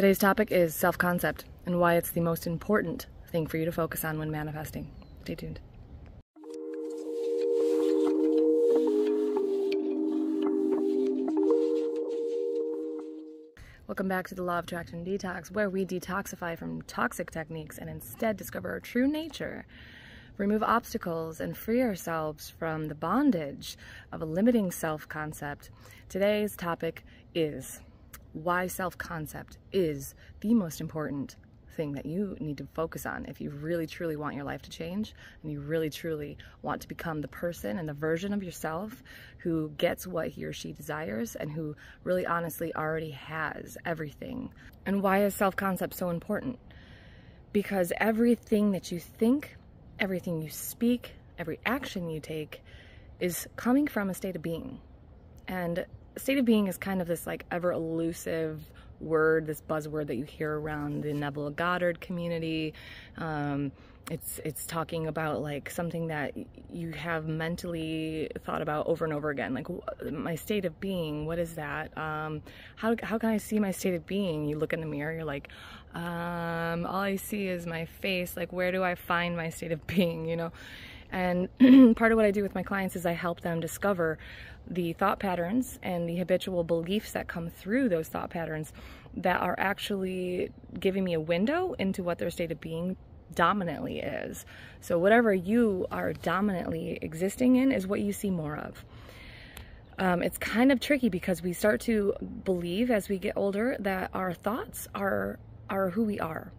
Today's topic is self-concept and why it's the most important thing for you to focus on when manifesting. Stay tuned. Welcome back to the Law of Attraction Detox, where we detoxify from toxic techniques and instead discover our true nature, remove obstacles, and free ourselves from the bondage of a limiting self-concept. Today's topic is why self-concept is the most important thing that you need to focus on if you really truly want your life to change and you really truly want to become the person and the version of yourself who gets what he or she desires and who really honestly already has everything. And why is self-concept so important? Because everything that you think, everything you speak, every action you take is coming from a state of being. And state of being is kind of this like ever elusive word, this buzzword that you hear around the Neville Goddard community. It's talking about like something that you have mentally thought about over and over again, like my state of being. What is that? How can I see my state of being? You look in the mirror, you're like, all I see is my face. Like, where do I find my state of being? You know. And part of what I do with my clients is I help them discover the thought patterns and the habitual beliefs that come through those thought patterns that are actually giving me a window into what their state of being dominantly is. So whatever you are dominantly existing in is what you see more of. It's kind of tricky because we start to believe as we get older that our thoughts are who we are,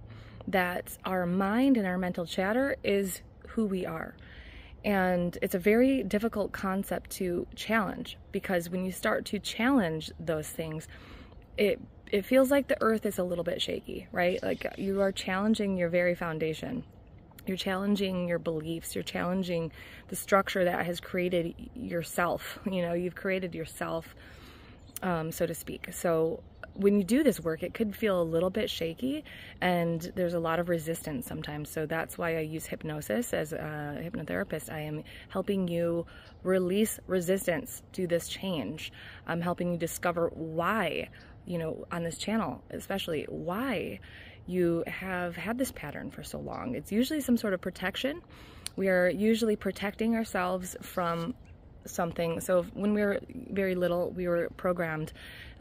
that our mind and our mental chatter is who we are. And it's a very difficult concept to challenge, because when you start to challenge those things, it feels like the earth is a little bit shaky, right? Like you are challenging your very foundation. You're challenging your beliefs. You're challenging the structure that has created yourself. You know, you've created yourself, so to speak. So when you do this work, it could feel a little bit shaky and there's a lot of resistance sometimes. So that's why I use hypnosis as a hypnotherapist. I am helping you release resistance to this change. I'm helping you discover why, you know, on this channel, especially why you have had this pattern for so long. It's usually some sort of protection. We are usually protecting ourselves from something. So when we were very little, we were programmed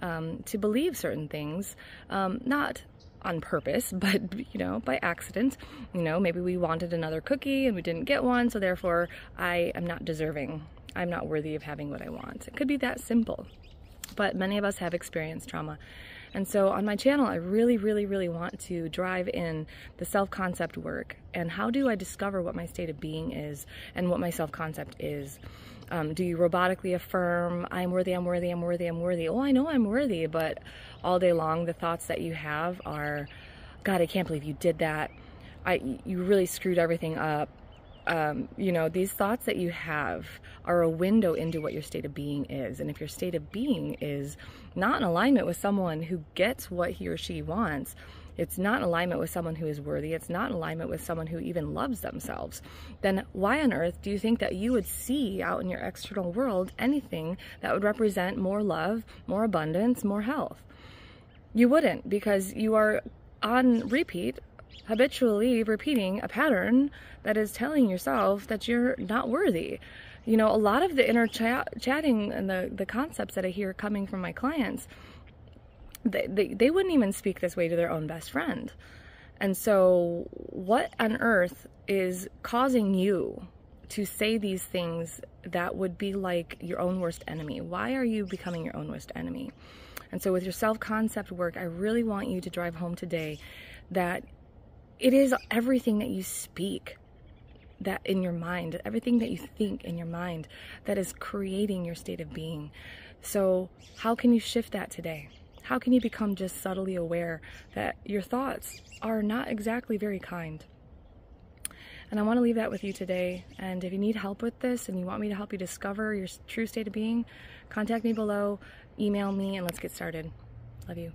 to believe certain things, not on purpose, but, you know, by accident. You know, maybe we wanted another cookie and we didn't get one, so therefore I am not deserving. I'm not worthy of having what I want. It could be that simple. But many of us have experienced trauma. And so on my channel, I really, really, really want to drive in the self-concept work. And how do I discover what my state of being is and what my self-concept is? Do you robotically affirm, I'm worthy, I'm worthy, I'm worthy, I'm worthy? Oh, I know I'm worthy, but all day long the thoughts that you have are, God, I can't believe you did that. You really screwed everything up. You know, these thoughts that you have are a window into what your state of being is. And if your state of being is not in alignment with someone who gets what he or she wants, it's not in alignment with someone who is worthy, it's not in alignment with someone who even loves themselves, then why on earth do you think that you would see out in your external world anything that would represent more love, more abundance, more health? You wouldn't, because you are on repeat, habitually repeating a pattern that is telling yourself that you're not worthy. You know, a lot of the inner chatting and the concepts that I hear coming from my clients, they wouldn't even speak this way to their own best friend. And so what on earth is causing you to say these things that would be like your own worst enemy? Why are you becoming your own worst enemy? And so with your self-concept work, I really want you to drive home today that it is everything that you speak that in your mind, everything that you think in your mind that is creating your state of being. So how can you shift that today? How can you become just subtly aware that your thoughts are not exactly very kind? And I want to leave that with you today. And if you need help with this and you want me to help you discover your true state of being, contact me below, email me, and let's get started. Love you.